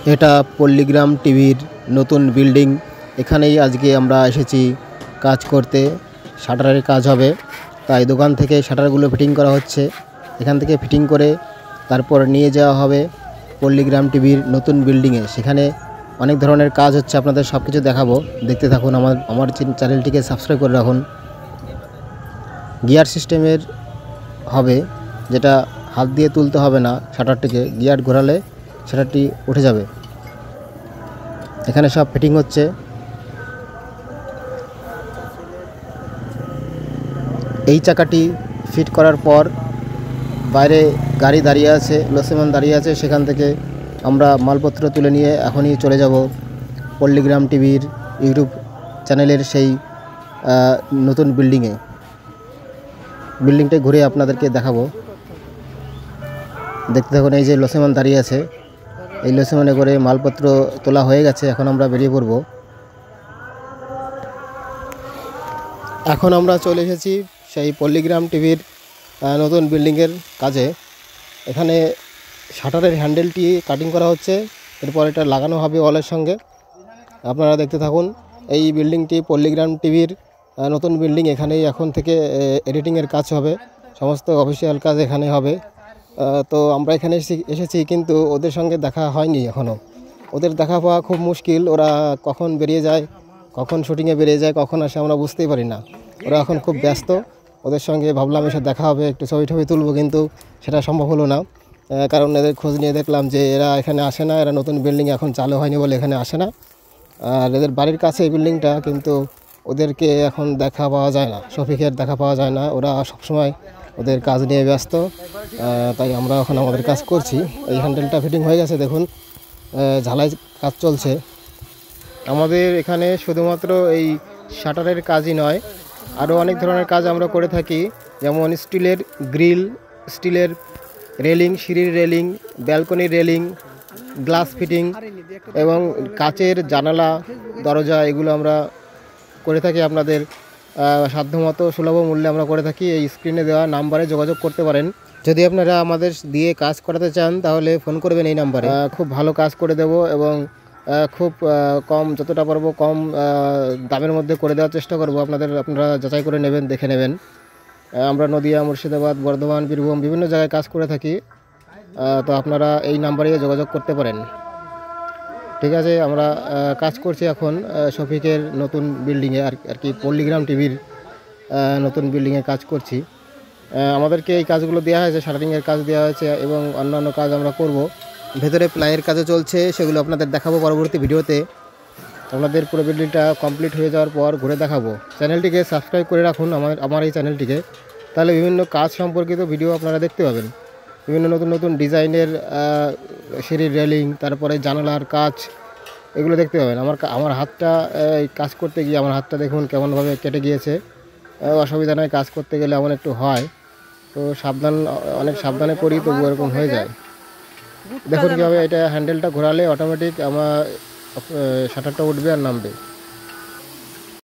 এটা পল্লীগ্রাম টিভির নতুন বিল্ডিং। এখানেই আজকে আমরা এসেছি কাজ করতে। শাটারের কাজ হবে, তাই দোকান থেকে শাটারগুলো ফিটিং করা হচ্ছে। এখান থেকে ফিটিং করে তারপর নিয়ে যাওয়া হবে পল্লীগ্রাম টিভির নতুন বিল্ডিংয়ে। সেখানে অনেক ধরনের কাজ হচ্ছে, আপনাদের সব কিছু দেখাবো। দেখতে থাকুন, আমার চ্যানেলটিকে সাবস্ক্রাইব করে রাখুন। গিয়ার সিস্টেমের হবে, যেটা হাত দিয়ে তুলতে হবে না। শাটারটিকে গিয়ার ঘোরালে শাটারটি উঠে যাবে। এখানে সব ফিটিং হচ্ছে। এই চাকাটি ফিট করার পর বাইরে গাড়ি দাঁড়িয়ে আছে, লোসেমান দাঁড়িয়ে আছে। সেখান থেকে আমরা মালপত্র তুলে নিয়ে এখনই চলে যাব পল্লীগ্রাম টিভির ইউটিউব চ্যানেলের সেই নতুন বিল্ডিংয়ে। বিল্ডিংটা ঘুরে আপনাদেরকে দেখাবো। দেখতে থাকুন। এই যে লোসেমান দাঁড়িয়ে আছে, এই লোসেমানে করে মালপত্র তোলা হয়ে গেছে। এখন আমরা বেরিয়ে পড়ব। এখন আমরা চলে এসেছি সেই পল্লীগ্রাম টিভির নতুন বিল্ডিংয়ের কাজে। এখানে শাটারের হ্যান্ডেলটি কাটিং করা হচ্ছে, এরপর এটা লাগানো হবে ওয়ালের সঙ্গে। আপনারা দেখতে থাকুন। এই বিল্ডিংটি পল্লীগ্রাম টিভির নতুন বিল্ডিং। এখানেই এখন থেকে এডিটিংয়ের কাজ হবে, সমস্ত অফিসিয়াল কাজ এখানে হবে। তো আমরা এখানে এসেছি, কিন্তু ওদের সঙ্গে দেখা হয়নি এখনও। ওদের দেখা পাওয়া খুব মুশকিল। ওরা কখন বেরিয়ে যায়, কখন শুটিংয়ে বেরিয়ে যায়, কখন আসে আমরা বুঝতেই পারি না। ওরা এখন খুব ব্যস্ত। ওদের সঙ্গে ভাবলাম এসে দেখা হবে, একটু ছবি তুলবো, কিন্তু সেটা সম্ভব হলো না। কারণ এদের খোঁজ নিয়ে দেখলাম যে এরা এখানে আসে না। এরা নতুন বিল্ডিং এখন চালু হয়নি বলে এখানে আসে না। আর এদের বাড়ির কাছে এই বিল্ডিংটা, কিন্তু ওদেরকে এখন দেখা পাওয়া যায় না। শফিকের দেখা পাওয়া যায় না। ওরা সবসময় ওদের কাজ নিয়ে ব্যস্ত। তাই আমরা এখন আমাদের কাজ করছি। এই হ্যান্ডেলটা ফিটিং হয়ে গেছে, দেখুন ঝালাই কাজ চলছে। আমাদের এখানে শুধুমাত্র এই শাটারের কাজই নয়, আরও অনেক ধরনের কাজ আমরা করে থাকি। যেমন স্টিলের গ্রিল, স্টিলের রেলিং, সিঁড়ির রেলিং, ব্যালকনির রেলিং, গ্লাস ফিটিং এবং কাচের জানালা, দরজা, এগুলো আমরা করে থাকি। আপনাদের সাধ্যমতো সুলভ মূল্যে আমরা করে থাকি। এই স্ক্রিনে দেওয়া নাম্বারে যোগাযোগ করতে পারেন। যদি আপনারা আমাদের দিয়ে কাজ করাতে চান তাহলে ফোন করবেন এই নাম্বারে। খুব ভালো কাজ করে দেব এবং খুব কম, যতটা পারবো কম দামের মধ্যে করে দেওয়ার চেষ্টা করব। আপনারা যাচাই করে নেবেন, দেখে নেবেন। আমরা নদিয়া, মুর্শিদাবাদ, বর্ধমান, বীরভূম বিভিন্ন জায়গায় কাজ করে থাকি। তো আপনারা এই নাম্বারে যোগাযোগ করতে পারেন। ঠিক আছে, আমরা কাজ করছি এখন শফিকের নতুন বিল্ডিংয়ে, আর কি পল্লীগ্রাম টিভির নতুন বিল্ডিংয়ে কাজ করছি। আমাদেরকে এই কাজগুলো দেওয়া হয়েছে, শাটারিংয়ের কাজ দেওয়া হয়েছে এবং অন্যান্য কাজ আমরা করব। ভেতরে প্লাইয়ের কাজও চলছে, সেগুলো আপনাদের দেখাবো পরবর্তী ভিডিওতে। আপনাদের পুরো বিল্ডিংটা কমপ্লিট হয়ে যাওয়ার পর ঘুরে দেখাবো। চ্যানেলটিকে সাবস্ক্রাইব করে রাখুন, আমার এই চ্যানেলটিকে, তাহলে বিভিন্ন কাজ সম্পর্কিত ভিডিও আপনারা দেখতে পাবেন। বিভিন্ন নতুন ডিজাইনের সিঁড়ির রেলিং, তারপরে জানালার কাজ, এগুলো দেখতে পাবেন। আমার হাতটা কাজ করতে গিয়ে আমার হাতটা দেখুন কেমনভাবে কেটে গিয়েছে। অসুবিধা নয়, কাজ করতে গেলে এমন একটু হয়, তো অনেক সাবধানে করি, তবু এরকম হয়ে যায়। দেখুন কীভাবে এটা হ্যান্ডেলটা ঘোরালে অটোমেটিক আমার শাটারটা উঠবে আর নামবে।